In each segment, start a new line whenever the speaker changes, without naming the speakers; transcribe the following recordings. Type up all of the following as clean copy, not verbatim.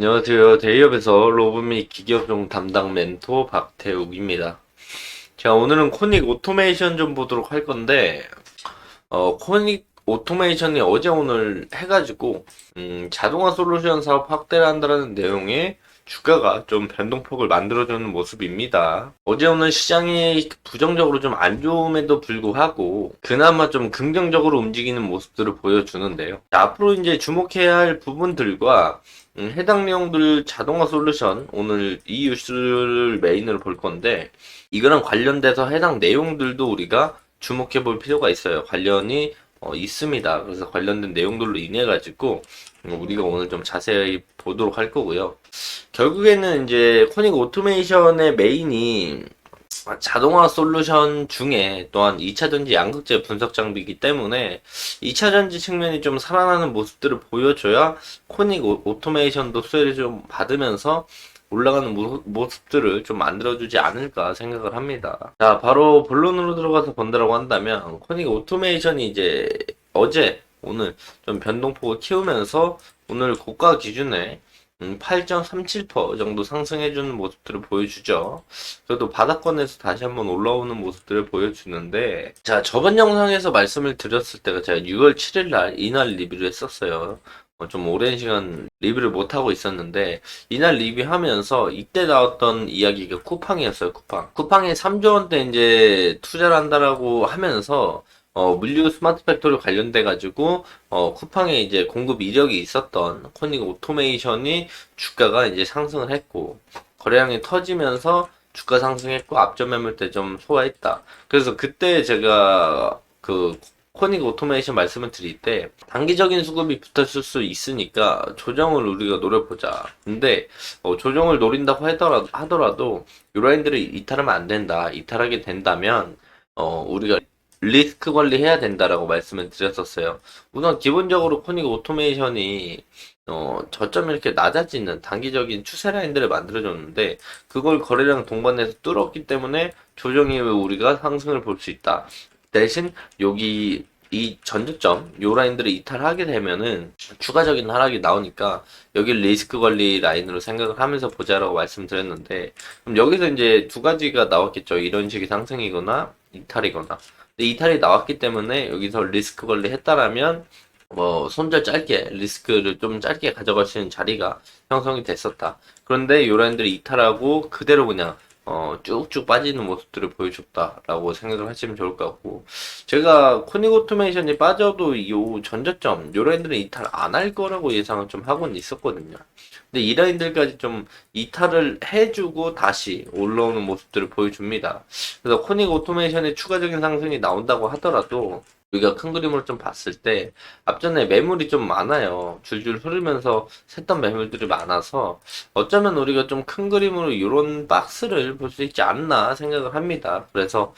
안녕하세요. 대기업에서 로봇 및 기계업종 담당 멘토 박태욱입니다. 자, 오늘은 코닉 오토메이션 좀 보도록 할 건데, 코닉 오토메이션이 어제 오늘 해가지고, 자동화 솔루션 사업 확대를 한다는 내용의 주가가 좀 변동폭을 만들어주는 모습입니다. 어제 오늘 시장이 부정적으로 좀 안 좋음에도 불구하고, 그나마 좀 긍정적으로 움직이는 모습들을 보여주는데요. 자, 앞으로 이제 주목해야 할 부분들과 해당 내용들 자동화 솔루션, 오늘 이 뉴스를 메인으로 볼 건데, 이거랑 관련돼서 해당 내용들도 우리가 주목해 볼 필요가 있어요. 관련이 있습니다. 그래서 관련된 내용들로 인해 가지고 우리가 오늘 좀 자세히 보도록 할 거고요. 결국에는 이제 코닉 오토메이션의 메인이 자동화 솔루션 중에 또한 2차전지 양극재 분석 장비이기 때문에 2차전지 측면이 좀 살아나는 모습들을 보여줘야 코닉 오토메이션도 수혜를 좀 받으면서 올라가는 모습들을 좀 만들어주지 않을까 생각을 합니다. 자, 바로 본론으로 들어가서 본다라고 한다면 코닉 오토메이션이 이제 어제 오늘 좀 변동폭을 키우면서 오늘 고가 기준에 8.37% 정도 상승해주는 모습들을 보여주죠. 그래도 바닥권에서 다시 한번 올라오는 모습들을 보여주는데, 자, 저번 영상에서 말씀을 드렸을 때가 제가 6월 7일 날 이날 리뷰를 했었어요. 좀 오랜 시간 리뷰를 못하고 있었는데, 이날 리뷰하면서 이때 나왔던 이야기가 쿠팡이었어요, 쿠팡. 쿠팡이 3조 원대 이제 투자를 한다라고 하면서, 물류 스마트 팩토리 관련돼가지고, 쿠팡에 이제 공급 이력이 있었던 코닉 오토메이션이 주가가 이제 상승을 했고, 거래량이 터지면서 주가 상승했고, 앞전 매물대 좀 소화했다. 그래서 그때 제가 그 코닉 오토메이션 말씀을 드릴 때, 단기적인 수급이 붙었을 수 있으니까 조정을 우리가 노려보자. 근데, 조정을 노린다고 하더라도, 이 라인들을 이탈하면 안 된다. 이탈하게 된다면, 우리가 리스크 관리해야 된다라고 말씀을 드렸었어요. 우선 기본적으로 코닉 오토메이션이 저점이 이렇게 낮아지는 단기적인 추세 라인들을 만들어줬는데 그걸 거래량 동반해서 뚫었기 때문에 조정 이후에 우리가 상승을 볼 수 있다. 대신 여기 이 전저점 요 라인들을 이탈하게 되면은 추가적인 하락이 나오니까 여기 리스크 관리 라인으로 생각을 하면서 보자라고 말씀드렸는데 그럼 여기서 이제 두 가지가 나왔겠죠. 이런 식의 상승이거나 이탈이거나. 근데 이탈이 나왔기 때문에 여기서 리스크 관리 했다라면 뭐 손절 짧게 리스크를 좀 짧게 가져갈 수 있는 자리가 형성이 됐었다. 그런데 요 라인들이 이탈하고 그대로 그냥 쭉쭉 빠지는 모습들을 보여줬다라고 생각을 하시면 좋을 것 같고 제가 코닉 오토메이션이 빠져도 요 전저점 요 라인들은 이탈 안 할 거라고 예상을 좀 하고는 있었거든요. 근데 이 라인들까지 좀 이탈을 해주고 다시 올라오는 모습들을 보여줍니다. 그래서 코닉 오토메이션의 추가적인 상승이 나온다고 하더라도 우리가 큰 그림으로 좀 봤을 때 앞전에 매물이 좀 많아요. 줄줄 흐르면서 샜던 매물들이 많아서 어쩌면 우리가 좀 큰 그림으로 이런 박스를 볼 수 있지 않나 생각을 합니다. 그래서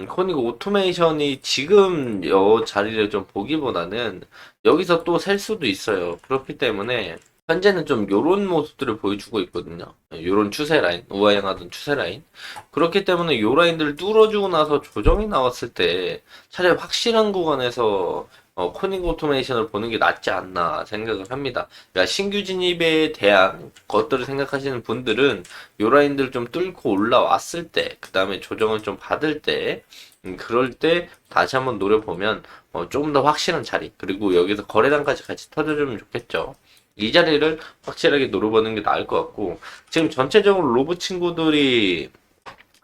코닉 오토메이션이 지금 이 자리를 좀 보기보다는 여기서 또 셀 수도 있어요. 그렇기 때문에 현재는 좀 요런 모습들을 보여주고 있거든요. 요런 추세 라인, 우아향하던 추세 라인. 그렇기 때문에 요 라인들을 뚫어주고 나서 조정이 나왔을 때 차라리 확실한 구간에서 코닉 오토메이션을 보는 게 낫지 않나 생각을 합니다. 그러니까 신규 진입에 대한 것들을 생각하시는 분들은 요 라인들을 좀 뚫고 올라왔을 때, 그 다음에 조정을 좀 받을 때, 그럴 때 다시 한번 노려보면 조금 더 확실한 자리, 그리고 여기서 거래량까지 같이 터져주면 좋겠죠. 이 자리를 확실하게 노려보는 게 나을 것 같고, 지금 전체적으로 로봇 친구들이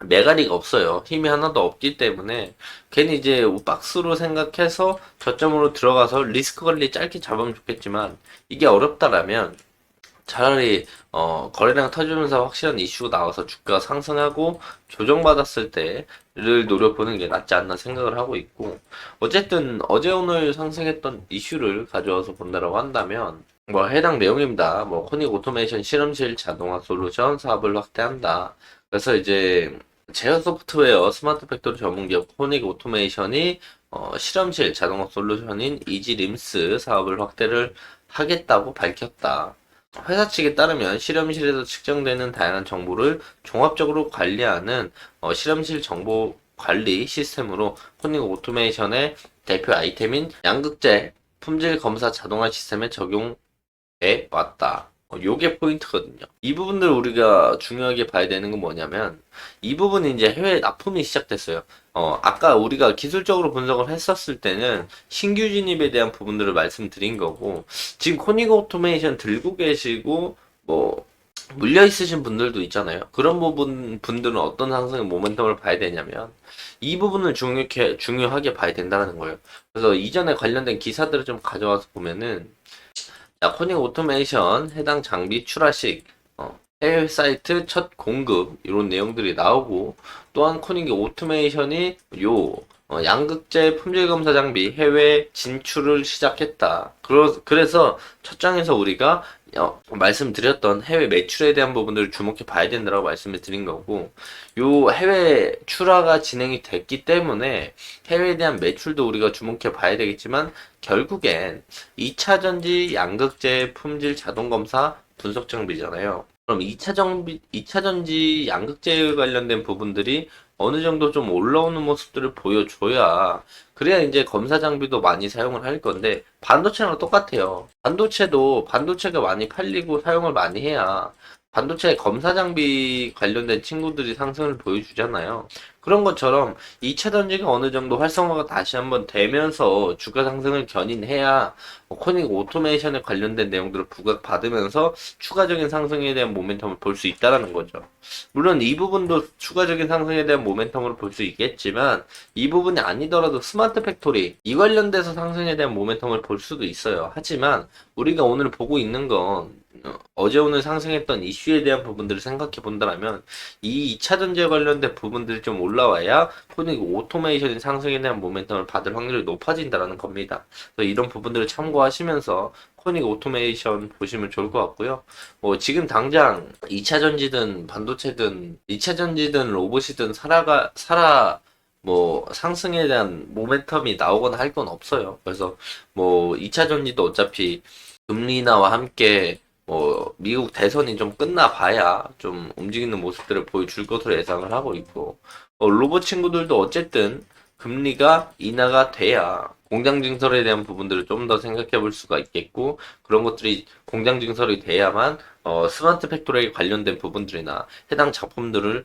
메가리가 없어요. 힘이 하나도 없기 때문에 괜히 이제 박스로 생각해서 저점으로 들어가서 리스크 관리 짧게 잡으면 좋겠지만 이게 어렵다라면 차라리 거래량 터지면서 확실한 이슈가 나와서 주가가 상승하고 조정받았을 때를 노려보는 게 낫지 않나 생각을 하고 있고 어쨌든 어제 오늘 상승했던 이슈를 가져와서 본다라고 한다면 뭐 해당 내용입니다. 뭐 코닉 오토메이션 실험실 자동화 솔루션 사업을 확대한다. 그래서 이제 제어 소프트웨어 스마트 팩토리 전문 기업 코닉 오토메이션이 실험실 자동화 솔루션인 이지림스 사업을 확대를 하겠다고 밝혔다. 회사 측에 따르면 실험실에서 측정되는 다양한 정보를 종합적으로 관리하는 실험실 정보 관리 시스템으로 코닉 오토메이션의 대표 아이템인 양극재 품질 검사 자동화 시스템에 적용해 왔다. 요게 포인트거든요. 이 부분들 우리가 중요하게 봐야 되는 건 뭐냐면, 이 부분이 이제 해외 납품이 시작됐어요. 아까 우리가 기술적으로 분석을 했었을 때는 신규 진입에 대한 부분들을 말씀드린 거고, 지금 코닉 오토메이션 들고 계시고, 뭐, 물려 있으신 분들도 있잖아요. 그런 분들은 어떤 상승의 모멘텀을 봐야 되냐면, 이 부분을 중요하게 봐야 된다는 거예요. 그래서 이전에 관련된 기사들을 좀 가져와서 보면은, 자, 코닉 오토메이션 해당 장비 출하식, 해외 사이트 첫 공급 이런 내용들이 나오고 또한 코닉 오토메이션이 양극재 품질 검사 장비 해외 진출을 시작했다. 그래서 첫 장에서 우리가 말씀드렸던 해외 매출에 대한 부분들을 주목해 봐야 된다고 말씀을 드린 거고 요 해외 출하가 진행이 됐기 때문에 해외에 대한 매출도 우리가 주목해 봐야 되겠지만 결국엔 2차 전지 양극재 품질 자동 검사 분석 장비잖아요. 그럼 2차 전지 양극재 관련된 부분들이 어느 정도 좀 올라오는 모습들을 보여줘야 그래야 이제 검사 장비도 많이 사용을 할 건데 반도체랑 똑같아요. 반도체도 반도체가 많이 팔리고 사용을 많이 해야 반도체 검사 장비 관련된 친구들이 상승을 보여주잖아요. 그런 것처럼 2차 전지가 어느 정도 활성화가 다시 한번 되면서 주가 상승을 견인해야 코닉 오토메이션에 관련된 내용들을 부각받으면서 추가적인 상승에 대한 모멘텀을 볼 수 있다라는 거죠. 물론 이 부분도 추가적인 상승에 대한 모멘텀으로 볼 수 있겠지만 이 부분이 아니더라도 스마트 팩토리 이 관련돼서 상승에 대한 모멘텀을 볼 수도 있어요. 하지만 우리가 오늘 보고 있는 건 어제 오늘 상승했던 이슈에 대한 부분들을 생각해 본다면 이 2차 전지에 관련된 부분들이 좀 올라와야 코닉 오토메이션의 상승에 대한 모멘텀을 받을 확률이 높아진다는 겁니다. 그래서 이런 부분들을 참고하시면서 코닉 오토메이션 보시면 좋을 것 같고요. 뭐 지금 당장 2차 전지든 반도체든 2차 전지든 로봇이든 뭐 상승에 대한 모멘텀이 나오거나 할 건 없어요. 그래서 뭐 2차 전지도 어차피 금리 인하와 함께 뭐 미국 대선이 좀 끝나봐야 좀 움직이는 모습들을 보여줄 것으로 예상을 하고 있고 로봇 친구들도 어쨌든 금리가 인하가 돼야 공장 증설에 대한 부분들을 좀 더 생각해 볼 수가 있겠고 그런 것들이 공장 증설이 돼야만 스마트 팩토리에 관련된 부분들이나 해당 작품들을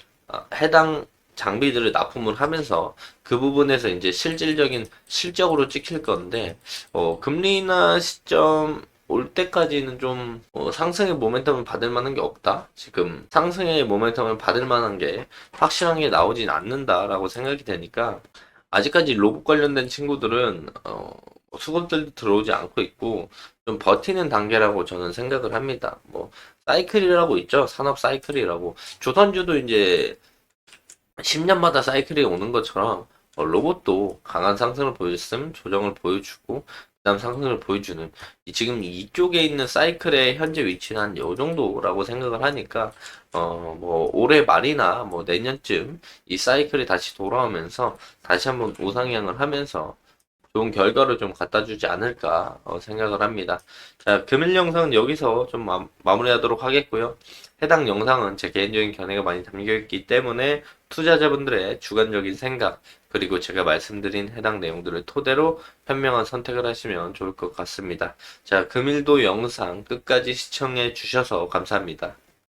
해당 장비들을 납품을 하면서 그 부분에서 이제 실질적인 실적으로 찍힐 건데 금리 인하 시점 올 때까지는 좀 상승의 모멘텀을 받을 만한 게 없다. 지금 상승의 모멘텀을 받을 만한 게 확실한 게 나오진 않는다라고 생각이 되니까 아직까지 로봇 관련된 친구들은 수급들도 들어오지 않고 있고 좀 버티는 단계라고 저는 생각을 합니다. 뭐 사이클이라고 있죠. 산업 사이클이라고. 조선주도 이제 10년마다 사이클이 오는 것처럼 로봇도 강한 상승을 보였음 조정을 보여주고 그다음 상승을 보여주는 지금 이쪽에 있는 사이클의 현재 위치는 한 요 정도라고 생각을 하니까 뭐 올해 말이나 뭐 내년쯤 이 사이클이 다시 돌아오면서 다시 한번 우상향을 하면서 좋은 결과를 좀 갖다 주지 않을까 생각을 합니다. 자, 금일 영상은 여기서 좀 마무리하도록 하겠고요. 해당 영상은 제 개인적인 견해가 많이 담겨 있기 때문에 투자자분들의 주관적인 생각 그리고 제가 말씀드린 해당 내용들을 토대로 현명한 선택을 하시면 좋을 것 같습니다. 자, 금일도 영상 끝까지 시청해 주셔서 감사합니다.